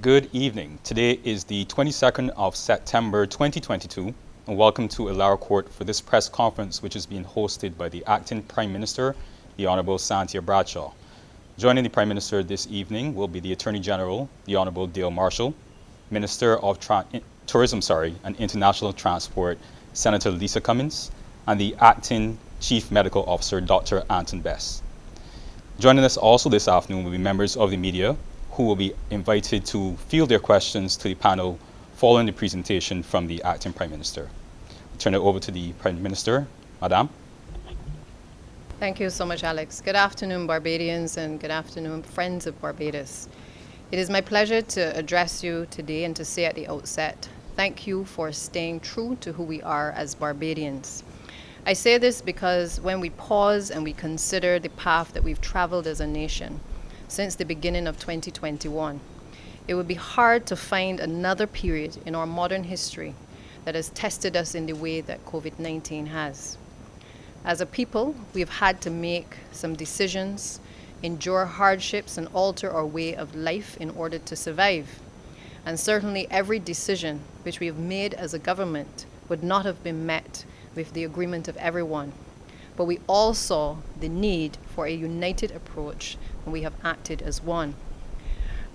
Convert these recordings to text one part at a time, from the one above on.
Good evening. Today is the 22nd of September 2022, and welcome to Elara Court for this press conference, which is being hosted by the Acting Prime Minister, the Honorable Santia Bradshaw. Joining the Prime Minister this evening will be the Attorney General, the Honorable Dale Marshall, Minister of Tourism and International Transport, Senator Lisa Cummins, and the Acting Chief Medical Officer, Dr. Anton Bess. Joining us also this afternoon will be members of the media who will be invited to field their questions to the panel following the presentation from the Acting Prime Minister. I'll turn it over to the Prime Minister. Madam. Thank you so much, Alex. Good afternoon, Barbadians, and good afternoon, friends of Barbados. It is my pleasure to address you today and to say at the outset, thank you for staying true to who we are as Barbadians. I say this because when we pause and we consider the path that we've traveled as a nation since the beginning of 2021, it would be hard to find another period in our modern history that has tested us in the way that COVID-19 has. As a people, we've had to make some decisions, endure hardships, and alter our way of life in order to survive. And certainly every decision which we have made as a government would not have been met with the agreement of everyone. But we all saw the need for a united approach, and we have acted as one.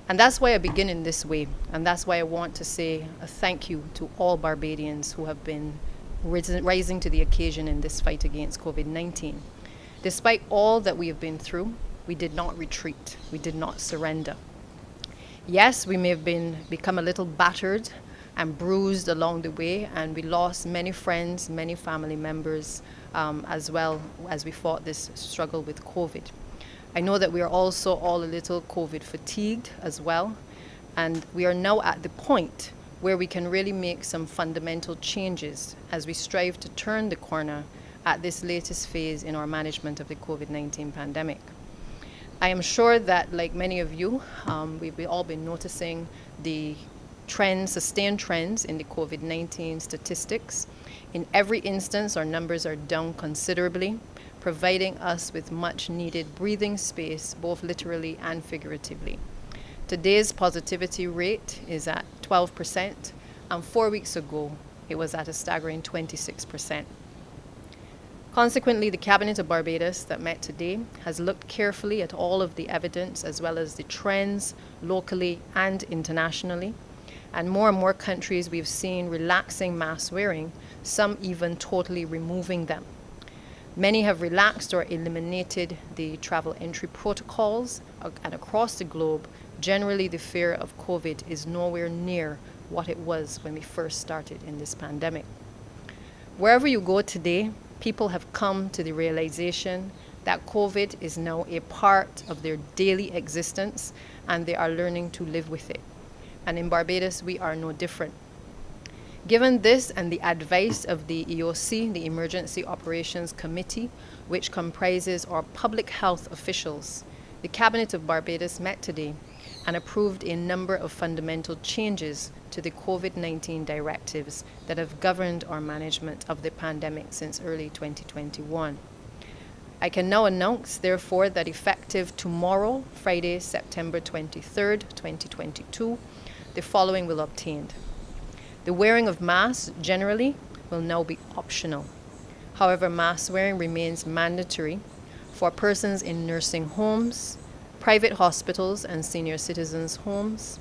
And that's why I begin in this way, and that's why I want to say a thank you to all Barbadians who have been rising to the occasion in this fight against COVID-19. Despite all that we have been through, we did not retreat, we did not surrender. Yes, we may have become a little battered and bruised along the way, and we lost many friends, many family members, as well as we fought this struggle with COVID. I know that we are also all a little COVID fatigued as well, and we are now at the point where we can really make some fundamental changes as we strive to turn the corner at this latest phase in our management of the COVID-19 pandemic. I am sure that, like many of you, we've all been noticing the sustained trends in the COVID-19 statistics. In every instance, our numbers are down considerably, providing us with much needed breathing space, both literally and figuratively. Today's positivity rate is at 12%, and 4 weeks ago, it was at a staggering 26%. Consequently, the Cabinet of Barbados that met today has looked carefully at all of the evidence as well as the trends locally and internationally. And more countries we've seen relaxing mask wearing, some even totally removing them. Many have relaxed or eliminated the travel entry protocols, and across the globe, generally the fear of COVID is nowhere near what it was when we first started in this pandemic. Wherever you go today, people have come to the realization that COVID is now a part of their daily existence, and they are learning to live with it. And in Barbados, we are no different. Given this and the advice of the EOC, the Emergency Operations Committee, which comprises our public health officials, the Cabinet of Barbados met today and approved a number of fundamental changes to the COVID-19 directives that have governed our management of the pandemic since early 2021. I can now announce, therefore, that effective tomorrow, Friday, September 23rd, 2022, the following will obtain. The wearing of masks generally will now be optional. However, mask wearing remains mandatory for persons in nursing homes, private hospitals and senior citizens' homes,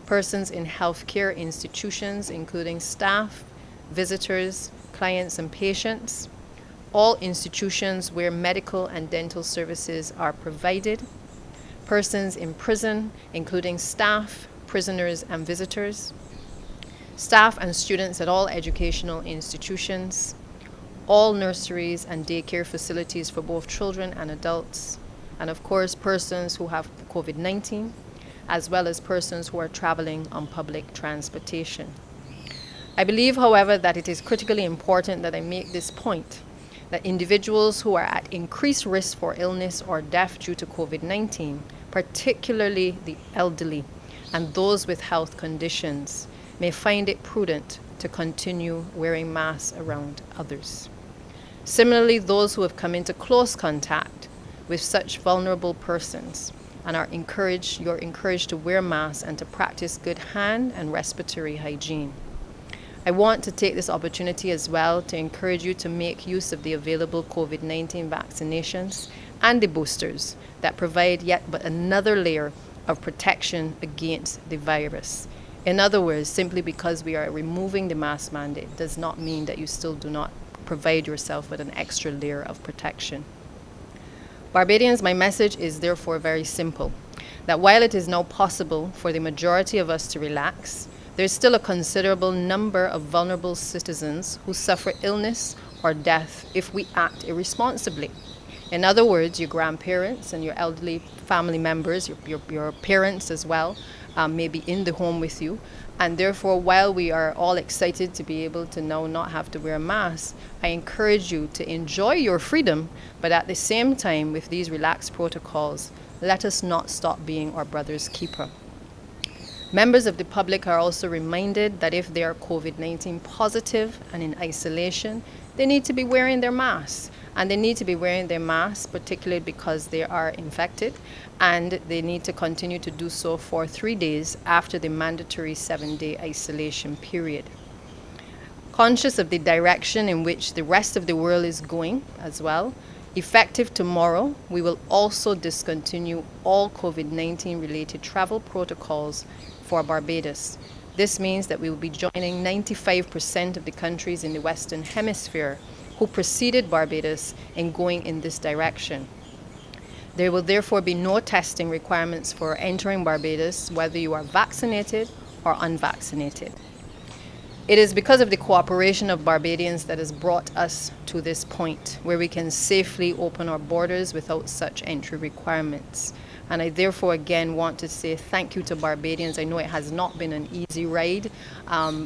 persons in healthcare institutions, including staff, visitors, clients, and patients, all institutions where medical and dental services are provided, persons in prison, including staff, prisoners, and visitors, staff and students at all educational institutions, all nurseries and daycare facilities for both children and adults, and of course persons who have COVID-19, as well as persons who are traveling on public transportation. I believe, however, that it is critically important that I make this point, that individuals who are at increased risk for illness or death due to COVID-19, particularly the elderly and those with health conditions, may find it prudent to continue wearing masks around others. Similarly, those who have come into close contact with such vulnerable persons and you're encouraged to wear masks and to practice good hand and respiratory hygiene. I want to take this opportunity as well to encourage you to make use of the available COVID-19 vaccinations and the boosters that provide yet but another layer of protection against the virus. In other words, simply because we are removing the mask mandate does not mean that you still do not provide yourself with an extra layer of protection. Barbadians, my message is therefore very simple, that while it is now possible for the majority of us to relax, there's still a considerable number of vulnerable citizens who suffer illness or death if we act irresponsibly. In other words, your grandparents and your elderly family members, your parents as well, may be in the home with you. And therefore, while we are all excited to be able to now not have to wear masks, I encourage you to enjoy your freedom, but at the same time, with these relaxed protocols, let us not stop being our brother's keeper. Members of the public are also reminded that if they are COVID-19 positive and in isolation, they need to be wearing their masks. And they need to be wearing their masks, particularly because they are infected, and they need to continue to do so for 3 days after the mandatory 7-day isolation period. Conscious of the direction in which the rest of the world is going as well, effective tomorrow, we will also discontinue all COVID-19 related travel protocols for Barbados. This means that we will be joining 95% of the countries in the Western Hemisphere who preceded Barbados in going in this direction. There will therefore be no testing requirements for entering Barbados, whether you are vaccinated or unvaccinated. It is because of the cooperation of Barbadians that has brought us to this point where we can safely open our borders without such entry requirements. And I therefore again want to say thank you to Barbadians. I know it has not been an easy ride,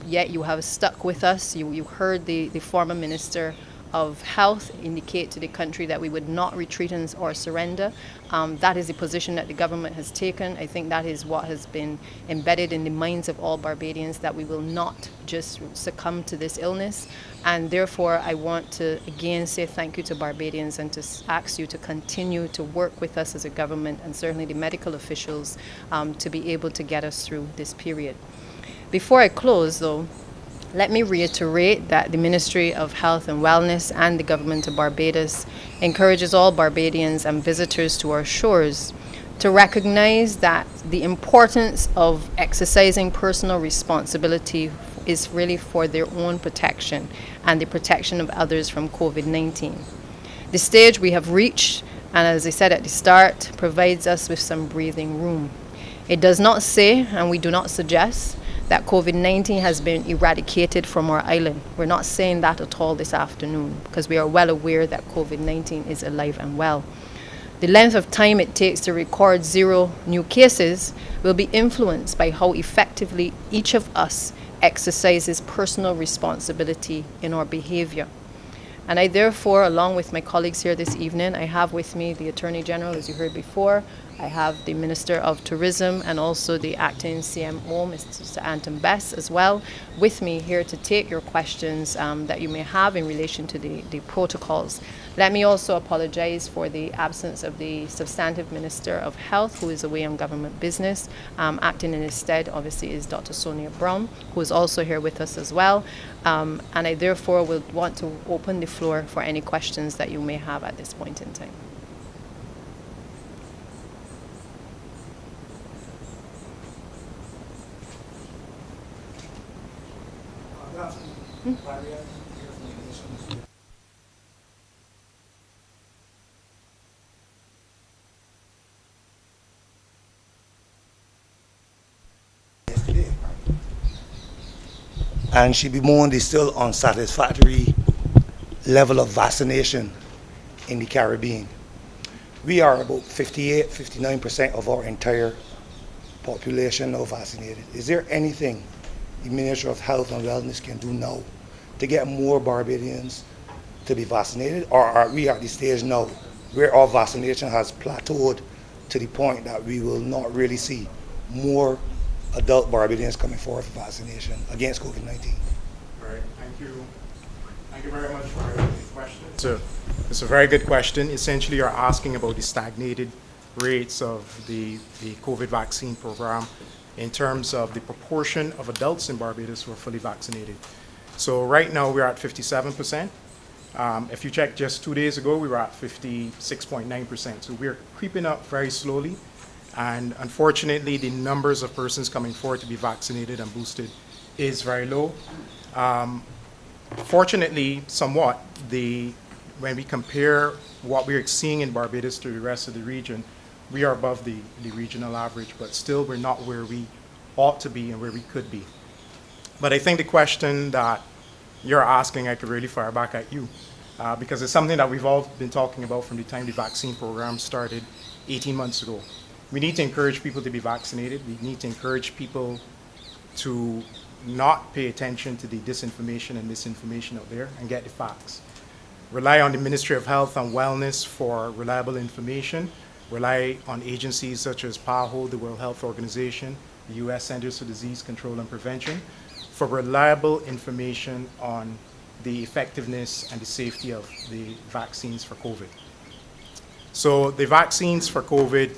yet you have stuck with us. You heard the former Minister of Health indicate to the country that we would not retreat or surrender. That is the position that the government has taken. I think that is what has been embedded in the minds of all Barbadians, that we will not just succumb to this illness. And therefore, I want to again say thank you to Barbadians and to ask you to continue to work with us as a government and certainly the medical officials to be able to get us through this period. Before I close, though, let me reiterate that the Ministry of Health and Wellness and the Government of Barbados encourages all Barbadians and visitors to our shores to recognize that the importance of exercising personal responsibility is really for their own protection and the protection of others from COVID-19. The stage we have reached, and as I said at the start, provides us with some breathing room. It does not say, and we do not suggest, that COVID-19 has been eradicated from our island. We're not saying that at all this afternoon, because we are well aware that COVID-19 is alive and well. The length of time it takes to record 0 new cases will be influenced by how effectively each of us exercises personal responsibility in our behavior. And I therefore, along with my colleagues here this evening, I have with me the Attorney General, as you heard before. I have the Minister of Tourism and also the Acting CMO, Mr. Anton Bess, as well, with me here to take your questions that you may have in relation to the protocols. Let me also apologize for the absence of the Substantive Minister of Health, who is away on government business. Acting in his stead, obviously, is Dr. Sonia Brown, who is also here with us as well. And I therefore will want to open the floor for any questions that you may have at this point in time. And she bemoaned the still unsatisfactory level of vaccination in the Caribbean. We are about 59% of our entire population now vaccinated. Is there anything the Ministry of Health and Wellness can do now to get more Barbadians to be vaccinated? Or are we at the stage now where our vaccination has plateaued to the point that we will not really see more adult Barbadians coming forward for vaccination against COVID-19? All right, thank you. Thank you very much for the question. So it's a very good question. Essentially, you're asking about the stagnated rates of the COVID vaccine program in terms of the proportion of adults in Barbados who are fully vaccinated. So right now we're at 57%. If you check just 2 days ago, we were at 56.9%. So we're creeping up very slowly. And unfortunately, the numbers of persons coming forward to be vaccinated and boosted is very low. Fortunately, somewhat, when we compare what we're seeing in Barbados to the rest of the region, we are above the regional average, but still we're not where we ought to be and where we could be. But I think the question that you're asking, I could really fire back at you, because it's something that we've all been talking about from the time the vaccine program started 18 months ago. We need to encourage people to be vaccinated. We need to encourage people to not pay attention to the disinformation and misinformation out there and get the facts. Rely on the Ministry of Health and Wellness for reliable information. Rely on agencies such as PAHO, the World Health Organization, the U.S. Centers for Disease Control and Prevention, for reliable information on the effectiveness and the safety of the vaccines for COVID. So the vaccines for COVID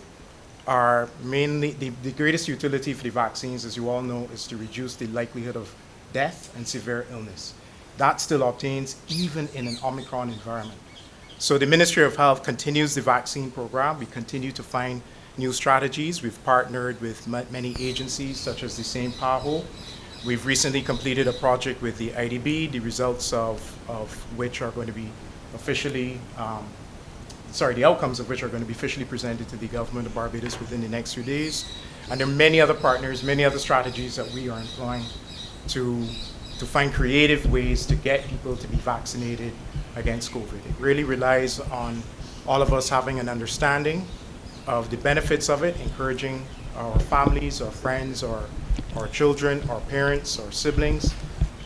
are mainly, the greatest utility for the vaccines, as you all know, is to reduce the likelihood of death and severe illness. That still obtains even in an Omicron environment. So the Ministry of Health continues the vaccine program. We continue to find new strategies. We've partnered with many agencies, such as the same PAHO. We've recently completed a project with the IDB, the results of which are going to be officially, the outcomes of which are going to be officially presented to the government of Barbados within the next few days. And there are many other partners, many other strategies that we are employing to find creative ways to get people to be vaccinated against COVID. It really relies on all of us having an understanding of the benefits of it, encouraging our families, our friends, our children, our parents, our siblings,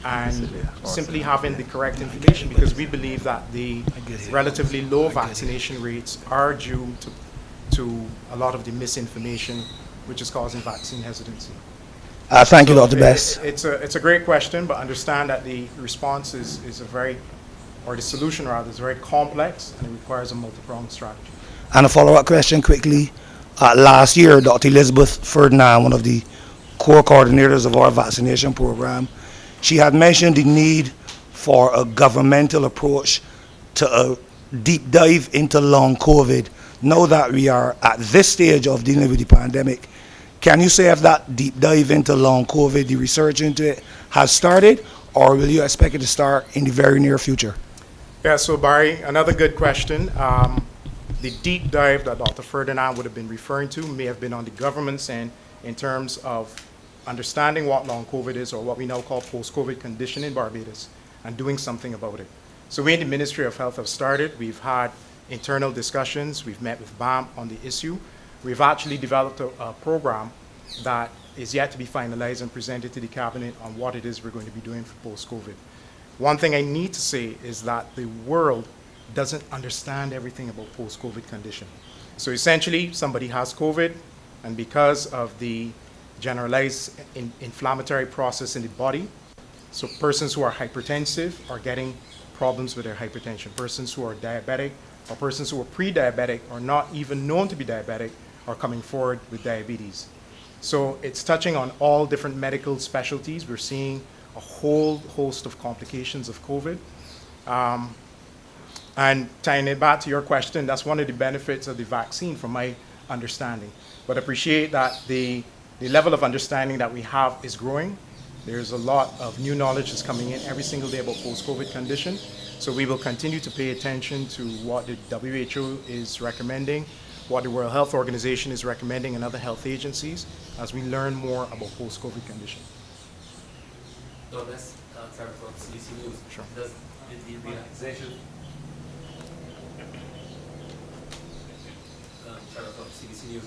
and simply having the correct information, because we believe that the relatively low vaccination rates are due to a lot of the misinformation which is causing vaccine hesitancy. Thank you, Dr. Best. It's a great question, but understand that the response is the solution rather, is very complex and it requires a multi-pronged strategy. And a follow-up question quickly. Last year, Dr. Elizabeth Ferdinand, one of the core coordinators of our vaccination program, she had mentioned the need for a governmental approach to a deep dive into long COVID. Now that we are at this stage of dealing with the pandemic, can you say if that deep dive into long COVID, the research into it, has started, or will you expect it to start in the very near future? Yeah, so Barry, another good question. The deep dive that Dr. Ferdinand would have been referring to may have been on the government's end in terms of understanding what long COVID is, or what we now call post-COVID condition in Barbados, and doing something about it. So we in the Ministry of Health have started. We've had internal discussions. We've met with BAM on the issue. We've actually developed a program that is yet to be finalized and presented to the cabinet on what it is we're going to be doing for post-COVID. One thing I need to say is that the world doesn't understand everything about post-COVID condition. So essentially, somebody has COVID, and because of the generalized inflammatory process in the body, so persons who are hypertensive are getting problems with their hypertension. Persons who are diabetic, or persons who are pre-diabetic or not even known to be diabetic, are coming forward with diabetes. So it's touching on all different medical specialties. We're seeing a whole host of complications of COVID. And tying it back to your question, that's one of the benefits of the vaccine from my understanding. But appreciate that the level of understanding that we have is growing. There's a lot of new knowledge that's coming in every single day about post-COVID condition. So we will continue to pay attention to what the WHO is recommending, what the World Health Organization is recommending, and other health agencies as we learn more about post-COVID condition. So that's from CBC News. Sure. Does the relaxation from CBC News?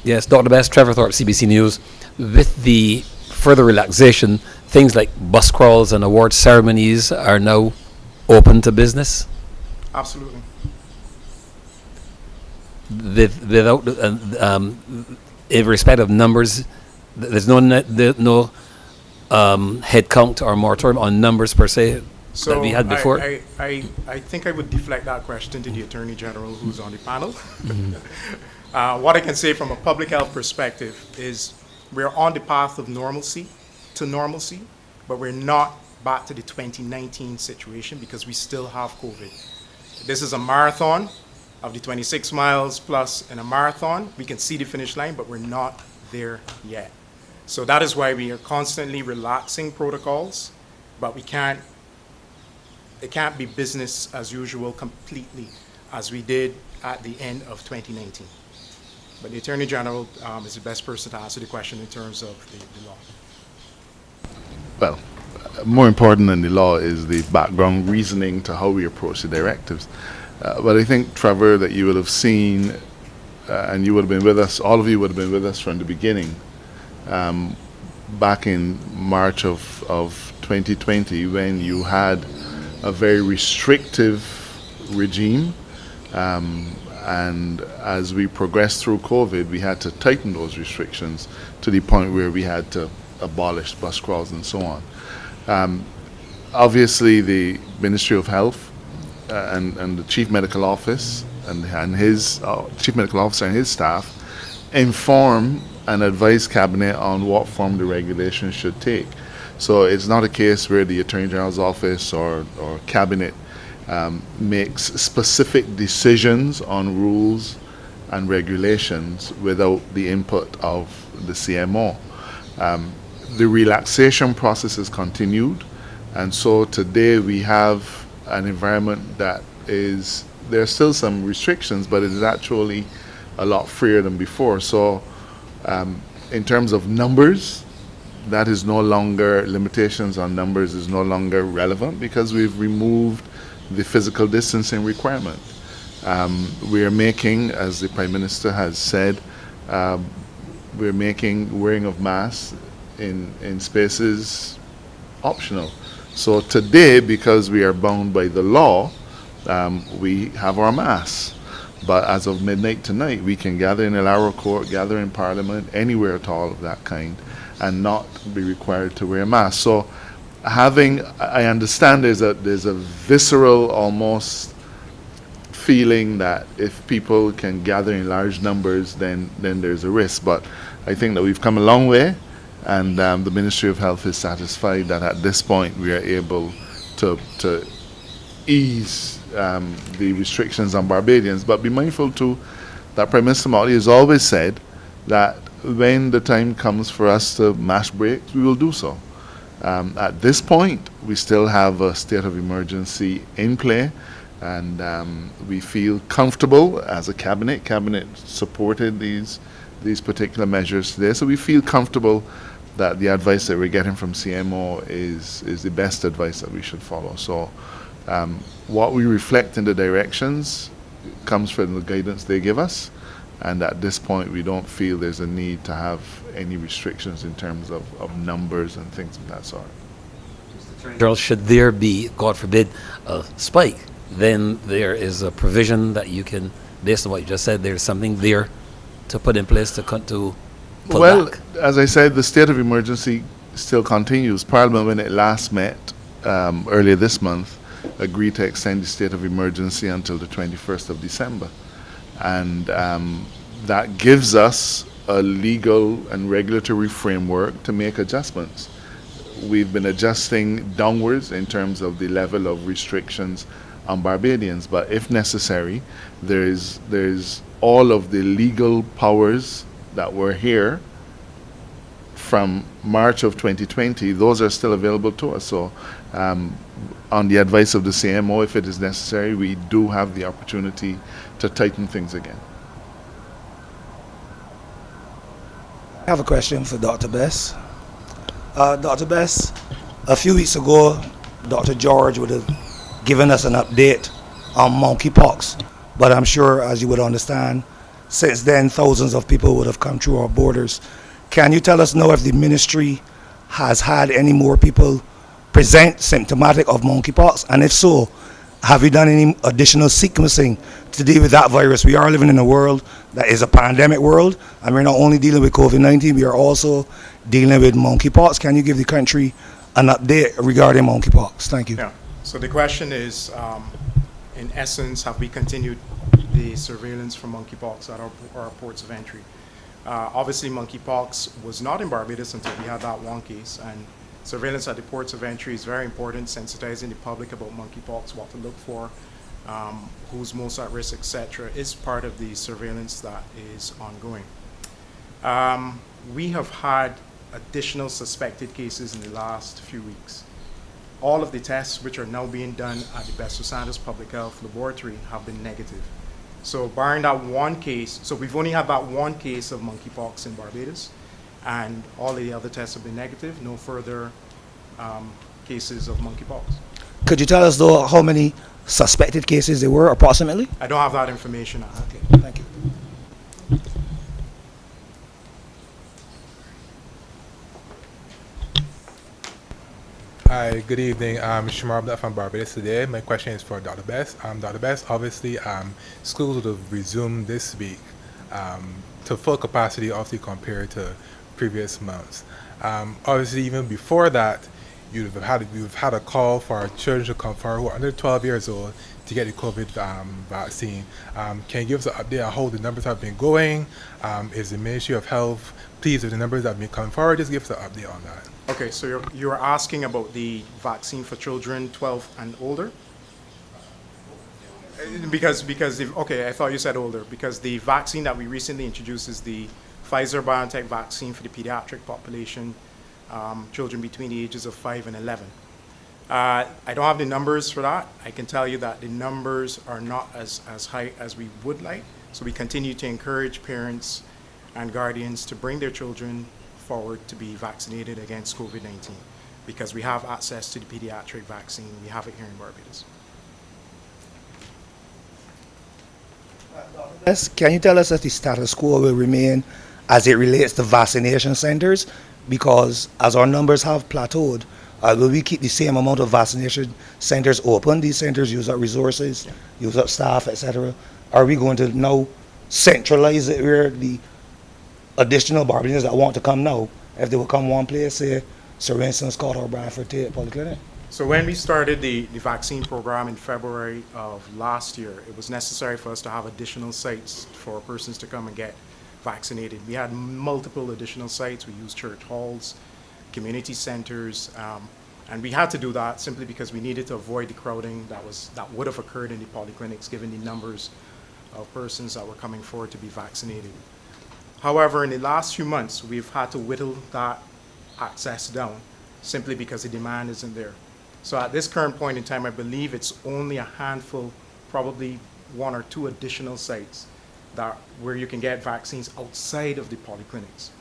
Yes, Dr. Best, Trevor Thorpe, CBC News. With the further relaxation, things like bus crawls and award ceremonies are now open to business? Absolutely. Without, in respect of numbers, there's no head count or moratorium on numbers per se? So we had before? I think I would deflect that question to the Attorney General who's on the panel. What I can say from a public health perspective is we're on the path of normalcy, but we're not back to the 2019 situation because we still have COVID. This is a marathon of the 26 miles plus in a marathon. We can see the finish line, but we're not there yet. So that is why we are constantly relaxing protocols, but it can't be business as usual completely as we did at the end of 2019. But the Attorney General is the best person to answer the question in terms of the law. Well, more important than the law is the background reasoning to how we approach the directives. But I think, Trevor, that you would have seen, and you would have been with us, all of you would have been with us from the beginning, back in March of 2020, when you had a very restrictive regime. And as we progressed through COVID, we had to tighten those restrictions to the point where we had to abolish bus crawls and so on. Obviously, the Ministry of Health and the Chief Medical Office and his Chief Medical Officer and his staff inform and advise Cabinet on what form the regulations should take. So it's not a case where the Attorney General's office or Cabinet makes specific decisions on rules and regulations without the input of the CMO. The relaxation process is continued, and so today we have an environment that is, there are still some restrictions, but it is actually a lot freer than before. So in terms of numbers, that is no longer, limitations on numbers is no longer relevant because we've removed the physical distancing requirement. We are making, as the Prime Minister has said, we're making wearing of masks in spaces optional. So today, because we are bound by the law, we have our masks. But as of midnight tonight, we can gather in Elara Court, gather in Parliament, anywhere at all of that kind, and not be required to wear a mask. So I understand there's a visceral almost feeling that if people can gather in large numbers, then there's a risk. But I think that we've come a long way, and the Ministry of Health is satisfied that at this point we are able to ease the restrictions on Barbadians. But be mindful too that Prime Minister Motley has always said that when the time comes for us to mash brakes, we will do so. At this point, we still have a state of emergency in play, and we feel comfortable as a cabinet. Cabinet supported these particular measures today, so we feel comfortable that the advice that we're getting from CMO is the best advice that we should follow. So what we reflect in the directions comes from the guidance they give us, and at this point we don't feel there's a need to have any restrictions in terms of numbers and things of that sort. General, should there be, God forbid, a spike, then there is a provision that you can, based on what you just said, there's something there to put in place to pull back. As I said, the state of emergency still continues. Parliament, when it last met earlier this month, agreed to extend the state of emergency until the 21st of December. And that gives us a legal and regulatory framework to make adjustments. We've been adjusting downwards in terms of the level of restrictions on Barbadians, but if necessary, there's all of the legal powers that were here from March of 2020, those are still available to us. So on the advice of the CMO, if it is necessary, we do have the opportunity to tighten things again. I have a question for Dr. Bess. Dr. Bess, a few weeks ago, Dr. George would have given us an update on monkeypox, but I'm sure, as you would understand, since then thousands of people would have come through our borders. Can you tell us now if the ministry has had any more people present symptomatic of monkeypox, and if so, have you done any additional sequencing to deal with that virus? We are living in a world that is a pandemic world, and we're not only dealing with COVID-19, we are also dealing with monkeypox. Can you give the country an update regarding monkeypox? Thank you. Yeah. So the question is, in essence, have we continued the surveillance for monkeypox at our ports of entry? Obviously, monkeypox was not in Barbados until we had that one case, and surveillance at the ports of entry is very important, sensitizing the public about monkeypox, what to look for, who's most at risk, etc., is part of the surveillance that is ongoing. We have had additional suspected cases in the last few weeks. All of the tests which are now being done at the Best Santos Public Health Laboratory have been negative. So barring that one case, so we've only had that one case of monkeypox in Barbados, and all the other tests have been negative, no further cases of monkeypox. Could you tell us, though, how many suspected cases there were approximately? I don't have that information. Okay, thank you. Hi, good evening. I'm Shamar Abdullah from Barbados today. My question is for Dr. Best. Dr. Best, obviously, schools would have resumed this week to full capacity, obviously, compared to previous months. Obviously, even before that, you've had a call for children to come forward who are under 12 years old to get the COVID vaccine. Can you give us an update on how the numbers have been going? Is the Ministry of Health pleased with the numbers that have been coming forward? Just give us an update on that. Okay, so you're asking about the vaccine for children 12 and older? Because okay, I thought you said older, because the vaccine that we recently introduced is the Pfizer-BioNTech vaccine for the pediatric population, children between the ages of 5 and 11. I don't have the numbers for that. I can tell you that the numbers are not as high as we would like, so we continue to encourage parents and guardians to bring their children forward to be vaccinated against COVID-19, because we have access to the pediatric vaccine. We have it here in Barbados. Yes, can you tell us if the status quo will remain as it relates to vaccination centers? Because as our numbers have plateaued, will we keep the same amount of vaccination centers open? These centers use up resources, use up staff, etc. Are we going to now centralize it where the additional Barbadians that want to come now, if they will come one place, say, for instance, Scott or Brantford Polyclinic? So when we started the vaccine program in February of last year, it was necessary for us to have additional sites for persons to come and get vaccinated. We had multiple additional sites. We used church halls, community centers, and we had to do that simply because we needed to avoid the crowding that would have occurred in the polyclinics given the numbers of persons that were coming forward to be vaccinated. However, in the last few months, we've had to whittle that access down simply because the demand isn't there. So at this current point in time, I believe it's only a handful, probably 1 or 2 additional sites where you can get vaccines outside of the polyclinics.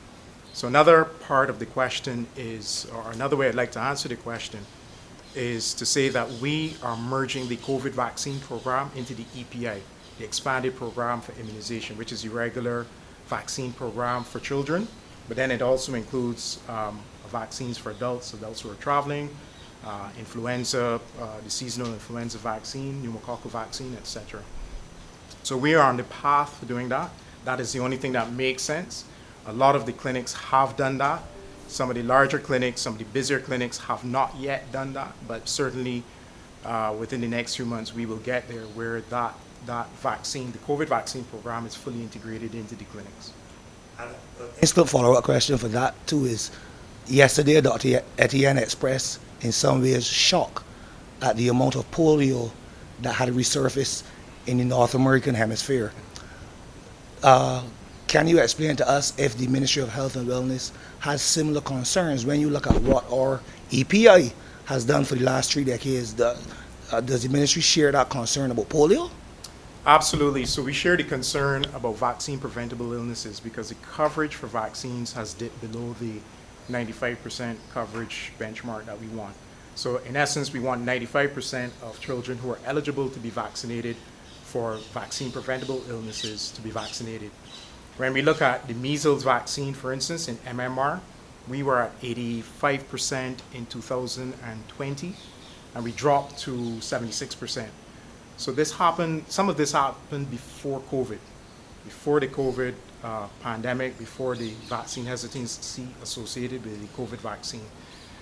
So another part of the question is, or another way I'd like to answer the question, is to say that we are merging the COVID vaccine program into the EPI, the expanded program for immunization, which is the regular vaccine program for children, but then it also includes vaccines for adults who are traveling, influenza, the seasonal influenza vaccine, pneumococcal vaccine, etc. So we are on the path for doing that. That is the only thing that makes sense. A lot of the clinics have done that. Some of the larger clinics, some of the busier clinics have not yet done that, but certainly within the next few months we will get there where that vaccine, the COVID vaccine program, is fully integrated into the clinics. Instant follow-up question for that too is, yesterday Dr. Etienne expressed in some ways shock at the amount of polio that had resurfaced in the North American hemisphere. Can you explain to us if the Ministry of Health and Wellness has similar concerns when you look at what our EPI has done for the last 3 decades? Does the ministry share that concern about polio? Absolutely. So we share the concern about vaccine preventable illnesses because the coverage for vaccines has dipped below the 95% coverage benchmark that we want. So in essence, we want 95% of children who are eligible to be vaccinated for vaccine preventable illnesses to be vaccinated. When we look at the measles vaccine, for instance, in MMR, we were at 85% in 2020, and we dropped to 76%. So this happened, some of this happened before COVID, before the COVID pandemic, before the vaccine hesitancy associated with the COVID vaccine.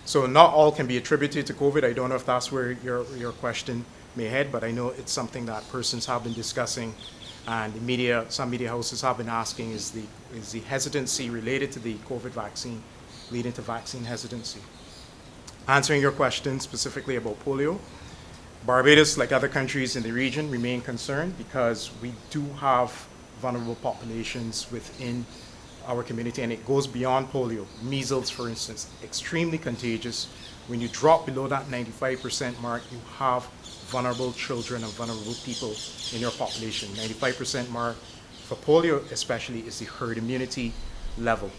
So not all can be attributed to COVID. I don't know if that's where your question may head, but I know it's something that persons have been discussing, and the media, some media houses have been asking, is the hesitancy related to the COVID vaccine leading to vaccine hesitancy? Answering your question specifically about polio, Barbados, like other countries in the region, remain concerned because we do have vulnerable populations within our community, and it goes beyond polio. Measles, for instance, extremely contagious. When you drop below that 95% mark, you have vulnerable children and vulnerable people in your population. 95% mark for polio especially is the herd immunity level.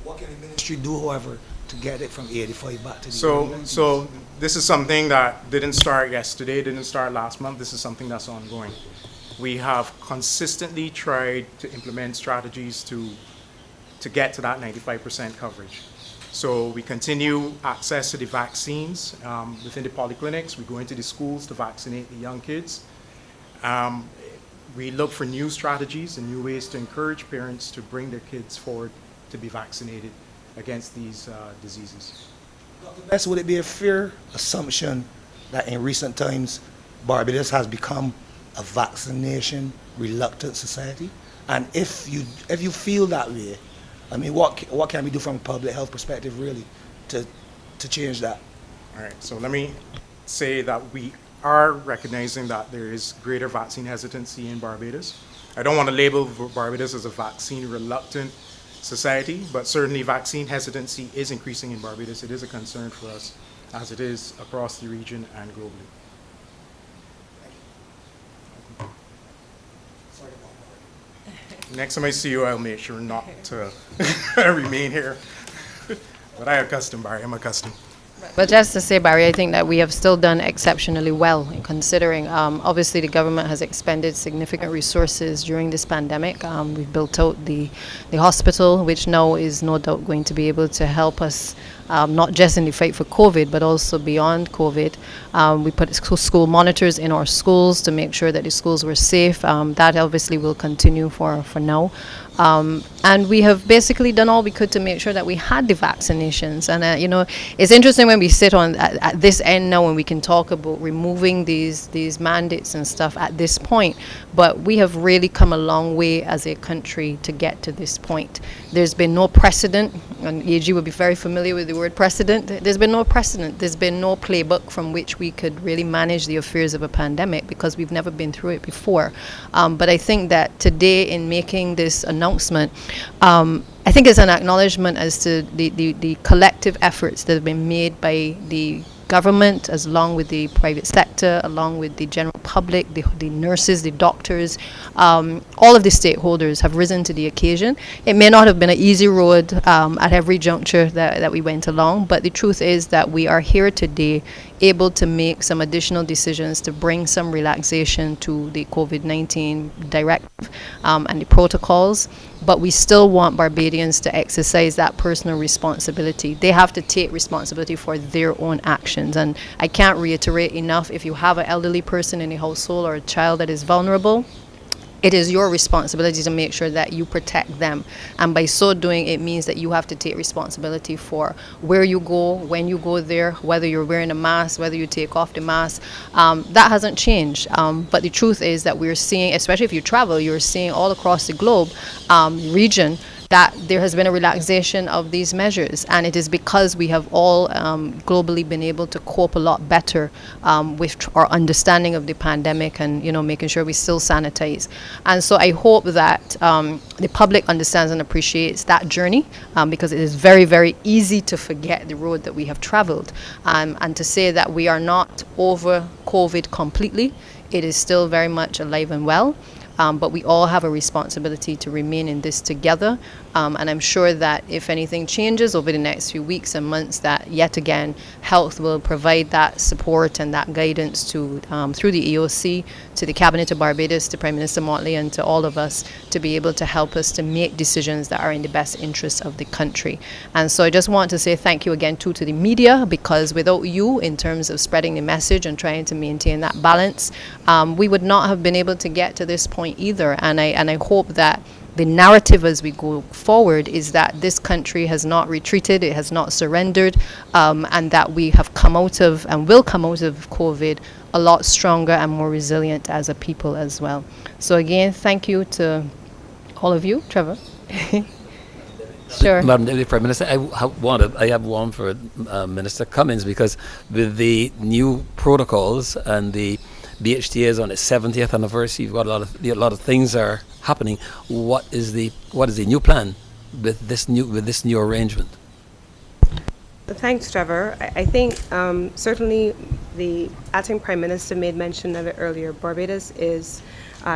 What can the ministry do, however, to get it from 85 back to the So this is something that didn't start yesterday, didn't start last month. This is something that's ongoing. We have consistently tried to implement strategies to get to that 95% coverage. So we continue access to the vaccines within the polyclinics. We go into the schools to vaccinate the young kids. We look for new strategies and new ways to encourage parents to bring their kids forward to be vaccinated against these diseases. Dr. Best, would it be a fair assumption that in recent times Barbados has become a vaccination reluctant society? And if you feel that way, I mean, what can we do from a public health perspective really to change that? All right, so let me say that we are recognizing that there is greater vaccine hesitancy in Barbados. I don't want to label Barbados as a vaccine reluctant society, but certainly vaccine hesitancy is increasing in Barbados. It is a concern for us, as it is across the region and globally. Next time I see you, I'll make sure not to remain here. But I'm accustomed, Barry. I'm accustomed. But just to say, Barry, I think that we have still done exceptionally well in considering, obviously the government has expended significant resources during this pandemic. We've built out the hospital, which now is no doubt going to be able to help us not just in the fight for COVID, but also beyond COVID. We put school monitors in our schools to make sure that the schools were safe. That obviously will continue for now. And we have basically done all we could to make sure that we had the vaccinations. And, you know, it's interesting when we sit at this end now, when we can talk about removing these mandates and stuff at this point. But we have really come a long way as a country to get to this point. There's been no precedent, and AG would be very familiar with the word precedent. There's been no precedent. There's been no playbook from which we could really manage the affairs of a pandemic because we've never been through it before. But I think that today, in making this announcement, I think it's an acknowledgement as to the collective efforts that have been made by the government, as along with the private sector, along with the general public, the nurses, the doctors, all of the stakeholders have risen to the occasion. It may not have been an easy road at every juncture that we went along, but the truth is that we are here today able to make some additional decisions to bring some relaxation to the COVID-19 directive and the protocols. But we still want Barbadians to exercise that personal responsibility. They have to take responsibility for their own actions. And I can't reiterate enough, if you have an elderly person in a household or a child that is vulnerable, it is your responsibility to make sure that you protect them. And by so doing, it means that you have to take responsibility for where you go, when you go there, whether you're wearing a mask, whether you take off the mask. That hasn't changed. But the truth is that we're seeing, especially if you travel, you're seeing all across the globe, region, that there has been a relaxation of these measures, and it is because we have all globally been able to cope a lot better with our understanding of the pandemic, and making sure we still sanitize. And so I hope that the public understands and appreciates that journey, because it is very, very easy to forget the road that we have traveled, and to say that we are not over COVID completely. It is still very much alive and well. But we all have a responsibility to remain in this together. And I'm sure that if anything changes over the next few weeks and months, that yet again, health will provide that support and that guidance to through the EOC, to the Cabinet of Barbados, to Prime Minister Motley, and to all of us, to be able to help us to make decisions that are in the best interest of the country. And so I just want to say thank you again to the media, because without you, in terms of spreading the message and trying to maintain that balance, we would not have been able to get to this point either. And I hope that the narrative as we go forward is that this country has not retreated, it has not surrendered, and that we have come out of and will come out of COVID a lot stronger and more resilient as a people as well. So again, thank you to all of you. Trevor. Sure. Madam Deputy Prime Minister, I have one for Minister Cummings, because with the new protocols and the BHTA is on its 70th anniversary, you've got a lot of things are happening. What is the new plan with this new arrangement? Thanks, Trevor. I think certainly the acting Prime Minister made mention of it earlier. Barbados is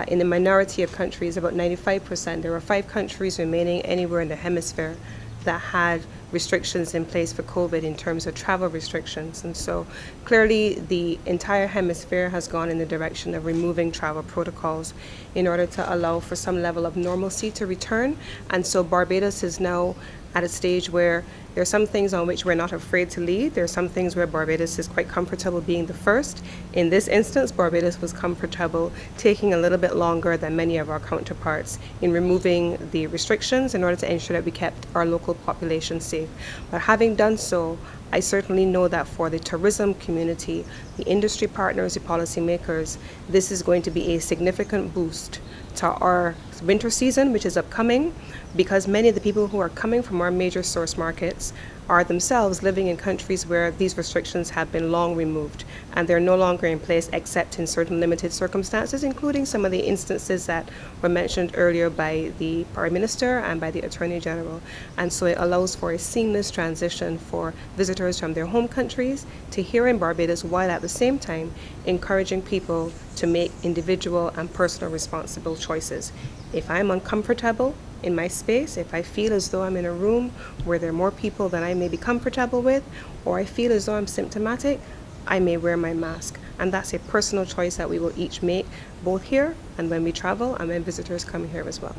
in the minority of countries, about 95%. There were 5 countries remaining anywhere in the hemisphere that had restrictions in place for COVID in terms of travel restrictions. And so clearly the entire hemisphere has gone in the direction of removing travel protocols in order to allow for some level of normalcy to return. And so Barbados is now at a stage where there are some things on which we're not afraid to lead. There are some things where Barbados is quite comfortable being the first. In this instance, Barbados was comfortable taking a little bit longer than many of our counterparts in removing the restrictions in order to ensure that we kept our local population safe. But having done so, I certainly know that for the tourism community, the industry partners, the policymakers, this is going to be a significant boost to our winter season, which is upcoming, because many of the people who are coming from our major source markets are themselves living in countries where these restrictions have been long removed, and they're no longer in place except in certain limited circumstances, including some of the instances that were mentioned earlier by the Prime Minister and by the Attorney General. And so it allows for a seamless transition for visitors from their home countries to here in Barbados, while at the same time encouraging people to make individual and personal responsible choices. If I'm uncomfortable in my space, if I feel as though I'm in a room where there are more people than I may be comfortable with, or I feel as though I'm symptomatic, I may wear my mask. And that's a personal choice that we will each make, both here and when we travel and when visitors come here as well.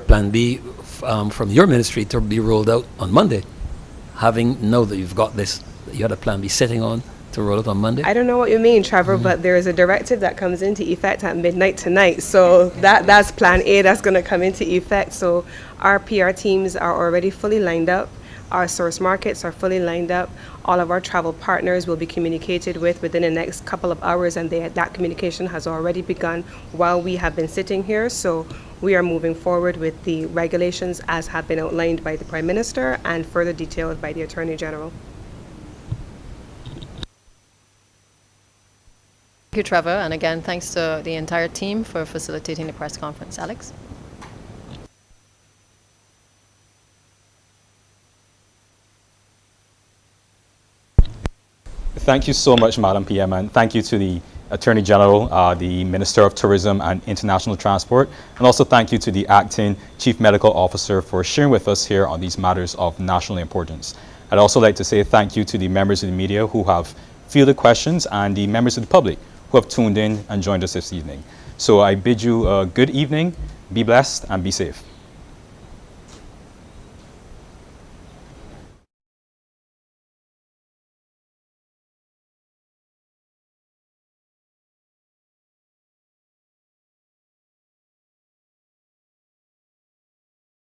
Plan B from your ministry to be rolled out on Monday, having know that you've got this, you had a Plan B sitting on to roll it on Monday? I don't know what you mean, Trevor, but there is a directive that comes into effect at midnight tonight. So that's Plan A that's going to come into effect. So our PR teams are already fully lined up. Our source markets are fully lined up. All of our travel partners will be communicated with within the next couple of hours, and that communication has already begun while we have been sitting here. So we are moving forward with the regulations as have been outlined by the Prime Minister and further detailed by the Attorney General. Thank you, Trevor, and again, thanks to the entire team for facilitating the press conference. Alex? Thank you so much, Madam PM, and thank you to the Attorney General, the Minister of Tourism and International Transport, and also thank you to the Acting Chief Medical Officer for sharing with us here on these matters of national importance. I'd also like to say thank you to the members of the media who have fielded questions and the members of the public who have tuned in and joined us this evening. So I bid you a good evening, be blessed, and be safe.